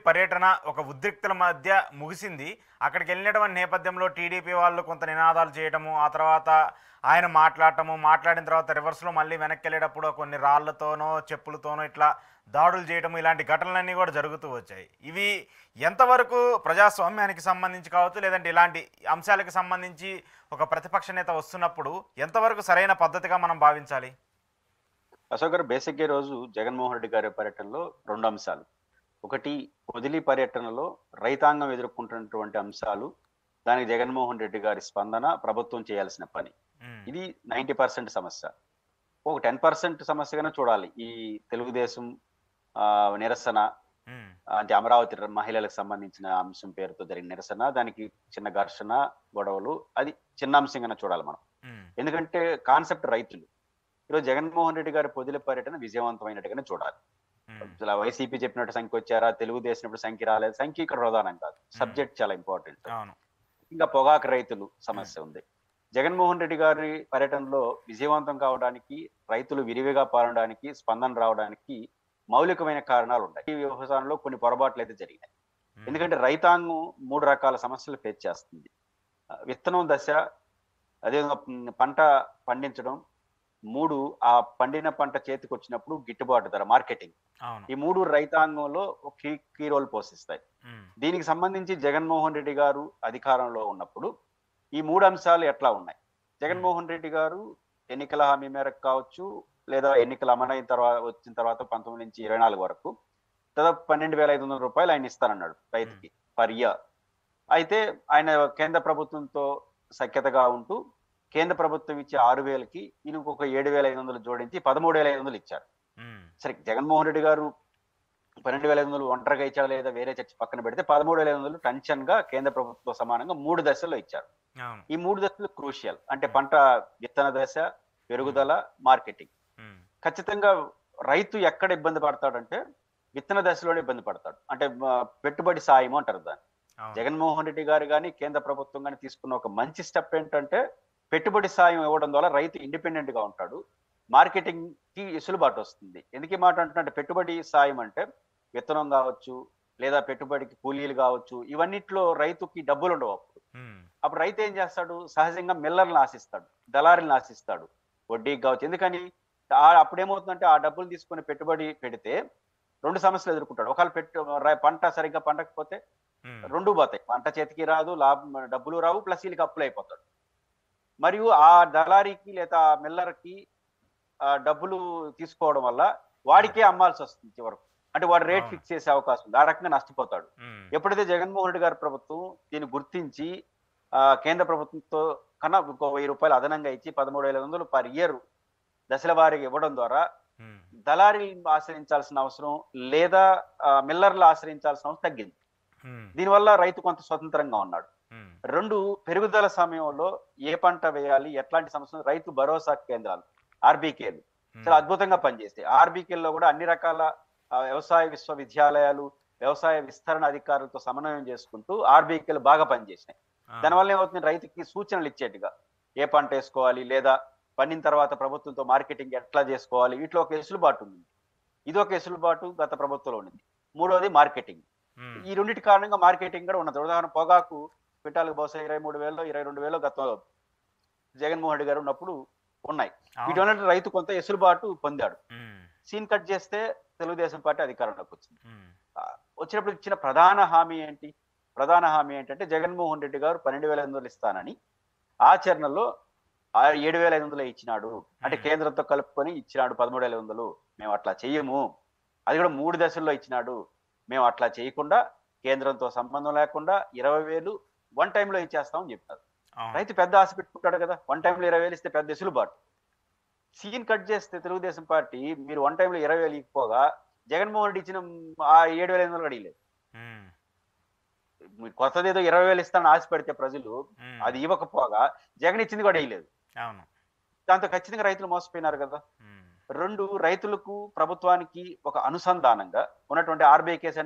పర్యటన ఒక ఉద్రిక్తల మధ్య ముగిసింది. అక్కడికెళ్ళినటువంటి నేపథ్యంలో టీడీపీ వాళ్ళు కొంత నినాదాలు చేయటము, ఆ తర్వాత ఆయన మాట్లాడటము, మాట్లాడిన తర్వాత రివర్స్‌లో మళ్ళీ వెనక్కెళ్ళేటప్పుడు కొన్ని రాళ్ళతోనో, చెప్పులతోనో ఇట్లా దాడులు చేయటము, ఇలాంటి ఘటనలన్నీ కూడా జరుగుతూ వచ్చాయి. ఇవి ఎంతవరకు ప్రజాస్వామ్యానికి సంబంధించి కావచ్చు, లేదంటే ఇలాంటి అంశాలకు సంబంధించి ఒక ప్రతిపక్ష నేత వస్తున్నప్పుడు ఎంతవరకు సరైన పద్ధతిగా మనం భావించాలి? అశోక్ గారు బేసిక్‌గా ఈరోజు జగన్మోహన్ రెడ్డి గారి పర్యటనలో 2 అంశాలు. ఒకటి పొదిలి పర్యటనలో రైతాంగం ఎదుర్కొంటున్నటువంటి అంశాలు, దానికి జగన్మోహన్ రెడ్డి గారి స్పందన, ప్రభుత్వం చేయాల్సిన పని. హ్మ్. ఇది 90% సమస్య. ఒక 10% సమస్యగానే చూడాలి. ఈ తెలుగుదేశం నిరసన హ్మ్. అంటే అమరావతి మహిళలకు సంబంధించిన అంశం పేరుతో జరిగిన నిరసన, దానికి చిన్న ఘర్షణ, గొడవలు అది చిన్న అంశంగానే చూడాలి మనం. హ్మ్. ఎందుకంటే కాన్సెప్ట్ రైతులు. ఈరోజు జగన్మోహన్ రెడ్డి గారి పొదిలి పర్యటన విజయవంతమైనట్టుగానే చూడాలి. హ్మ్. అసల వైసీపీ చెప్పినట్టు సంఖ్య వచ్చారా? తెలుగుదేశం ఇప్పుడు సంఖ్య రాలేదు. సంఖ్య ఇక్కడ ప్రధానం కాదు. హ్మ్. సబ్జెక్ట్ చాలా ఇంపార్టెంట్. అవును. ఇంకా పొగాకు రైతులు హ్మ్. సమస్య ఉంది. జగన్మోహన్ రెడ్డి గారి పర్యటనలో విజయవంతం కావడానికి, రైతులు విరివిగా పారడానికి, స్పందన రావడానికి మౌలికమైన కారణాలున్నాయి. ఈ వ్యవసాయంలో కొన్ని పొరపాట్లయితే జరిగినాయి. హ్మ్. ఎందుకంటే రైతాంగం 3 రకాల సమస్యలు ఫేస్ చేస్తుంది. విత్తనం దశ, అదేవిధంగా పంట పండించడం, 3 ఆ పండిన పంట చేతికొచ్చినప్పుడు గిట్టుబాటు ధర మార్కెటింగ్. అవును. ఈ 3 రైతాంగంలో ఒక కీ రోల్ పోషిస్తాయి. హ్మ్. దీనికి సంబంధించి జగన్మోహన్ రెడ్డి గారు అధికారంలో ఉన్నప్పుడు ఈ 3 అంశాలు ఎట్లా ఉన్నాయి? హ్మ్. జగన్మోహన్ రెడ్డి గారు ఎన్నికల హామీ మేరకు కావచ్చు, లేదా ఎన్నికలు అమలైన వచ్చిన తర్వాత 19-24 వరకు దాదాపు రూ. 12,500 ఆయన ఇస్తానన్నాడు హ్మ్. రైతుకి పర్ ఇయర్. అయితే ఆయన కేంద్ర ప్రభుత్వంతో సఖ్యతగా ఉంటూ కేంద్ర ప్రభుత్వం ఇచ్చే 6,000కి ఈయన ఇంకొక 7,500 జోడించి 13,500 ఇచ్చారు. హ్మ్. సరే జగన్మోహన్ రెడ్డి గారు 12,500 ఒంటరిగా ఇచ్చారా లేదా వేరే చర్చ పక్కన పెడితే 13,500 టెన్షన్‌గా కేంద్ర ప్రభుత్వంతో సమానంగా 3 దశల్లో ఇచ్చారు. అవును. ఈ 3 దశలు క్రూషియల్. అంటే హ్మ్. పంట విత్తన దశ, హ్మ్. పెరుగుదల, మార్కెటింగ్. హ్మ్. ఖచ్చితంగా రైతు ఎక్కడ ఇబ్బంది పడతాడంటే విత్తన దశలోనే ఇబ్బంది పడతాడు. అంటే పెట్టుబడి సాయం అంటారు దాన్ని. అవును. జగన్మోహన్ రెడ్డి గారు గాని, కేంద్ర ప్రభుత్వం గాని తీసుకున్న ఒక మంచి స్టెప్ ఏంటంటే, పెట్టుబడి సాయం ఇవ్వడం ద్వారా రైతు ఇండిపెండెంట్‌గా ఉంటాడు. మార్కెటింగ్‌కి వెసులుబాటు వస్తుంది. ఎందుకు ఈ మాట అంటున్నా అంటే పెట్టుబడి సాయం అంటే విత్తనం గావచ్చు, లేదా పెట్టుబడికి కూలీలు గావచ్చు, ఇవన్నిట్లో రైతుకి డబ్బులుండవు అప్పుడు. హ్మ్. అప్పుడు రైతు ఏం చేస్తాడు? సహజంగా మిల్లర్‌లని ఆశిస్తాడు. దళారులని ఆశిస్తాడు. వడ్డీకి గావచ్చు. ఎందుకని? అప్పుడేమవుతుందంటే ఆ డబ్బులు తీసుకొని పెట్టుబడి పెడితే 2 సమస్యలు ఎదుర్కొంటాడు. ఒకవేళ పంట సరిగ్గా పండకపోతే హ్మ్. 2 పోతాయి. పంట చేతికి రాదు, డబ్బులు రావు, ప్లస్ ఈళ్ళకి అప్పులయిపోతాడు. మరియు ఆ దళారీకి లేదా ఆ మిల్లర్‌కి డబ్బులు తీసుకోవడం వల్ల హ్మ్. వాడికే అమ్మాల్సొస్తుంది చివరకు. అంటే వాడు రేట్ అవును. ఫిక్స్ చేసే అవకాశం ఉంది. ఆ రకంగా నష్టపోతాడు. హ్మ్. ఎప్పుడైతే జగన్మోహన్ రెడ్డి గారి ప్రభుత్వం దీన్ని గుర్తించి కేంద్ర ప్రభుత్వంతో కన్నా ఇంకో రూ. 1000 అదనంగా ఇచ్చి 13,500 పర్ ఇయర్ దశల వారీగా ఇవ్వడం ద్వారా హ్మ్. దళారీలను ఆశ్రయించాల్సిన అవసరం లేదా మిల్లర్‌లు ఆశ్రయించాల్సిన అవసరం తగ్గింది. హ్మ్. దీనివల్ల రైతు కొంత స్వతంత్రంగా ఉన్నాడు. హ్మ్. 2 పెరుగుదల సమయంలో ఏ పంట వేయాలి? ఎట్లాంటి సమస్యలు రైతు భరోసా కేంద్రాలు, ఆర్‌బీకేలు చాలా హ్మ్. అద్భుతంగా పనిచేస్తాయి. ఆర్‌బీకేల్లో కూడా అన్ని రకాల వ్యవసాయ విశ్వవిద్యాలయాలు, వ్యవసాయ విస్తరణ అధికారులతో సమన్వయం చేసుకుంటూ ఆర్‌బీకేలు బాగా పనిచేసినాయి. ఆ! దానివల్ల ఏమవుతుంది రైతుకి సూచనలు ఇచ్చేట్టుగా ఏ పంట ఏసుకోవాలి? లేదా పండిన తర్వాత ప్రభుత్వంతో మార్కెటింగ్ ఎట్లా జేసుకోవాలి? వీటిలో ఒక వెసులుబాటు ఉంది. ఇదొక వెసులుబాటు గత ప్రభుత్వంలో ఉండింది. మూడోది మార్కెటింగ్. హ్మ్. ఈ రెండిటి కారణంగా మార్కెటింగ్ కూడా ఉన్నది. ఉదాహరణ పొగాకు క్వింటాల్‌కి బహుశా 23,000 22,000 గతంలో జగన్మోహన్ రెడ్డి గారు ఉన్నప్పుడు ఉన్నాయి. అవును. వీటన్నిటి రైతు కొంత వెసులుబాటు పొందాడు. హ్మ్. సీన్ కట్ చేస్తే తెలుగుదేశం పార్టీ అధికారంలోకొచ్చింది. హ్మ్. వచ్చినప్పుడు ఇచ్చిన ప్రధాన హామీ ఏంటి? ప్రధాన హామీ ఏంటంటే జగన్మోహన్ రెడ్డి గారు 12,500 ఇస్తానని ఆచరణలో 7,500 ఇచ్చినాడు. అంటే హ్మ్. కేంద్రంతో కలుపుకొని ఇచ్చినాడు 13,500. మేము అట్లా చెయ్యము. అది కూడా 3 దశల్లో ఇచ్చినాడు. మేము అట్లా చేయకుండా కేంద్రంతో సంబంధం లేకుండా 20,000 వన్ టైమ్‌లో ఇచ్చేస్తాం అని చెప్పారు. అవును. రైతు పెద్ద ఆశ పెట్టుకుంటాడు కదా! వన్ టైమ్‌లో 20,000 ఇస్తే పెద్ద వెసులుబాటు. సీన్ కట్ చేస్తే తెలుగుదేశం పార్టీ మీరు వన్ టైమ్‌లో 20,000 ఇయకపోగా జగన్మోహన్ రెడ్డి ఇచ్చిన ఆ 7,500 అడిగలేదు. హ్మ్. మీరు కొత్తదేదో 20,000 ఇస్తానని ఆశపెడితే ప్రజలు హ్మ్. అది ఇవ్వకపోగా జగన్ ఇచ్చింది కూడా ఇయలేదు. అవును. దాంతో ఖచ్చితంగా రైతులు మోసపోయినారు కదా! హ్మ్. 2 రైతులకు, ప్రభుత్వానికి ఒక అనుసంధానంగా ఉన్నటువంటి ఆర్‌బీఐ కేస్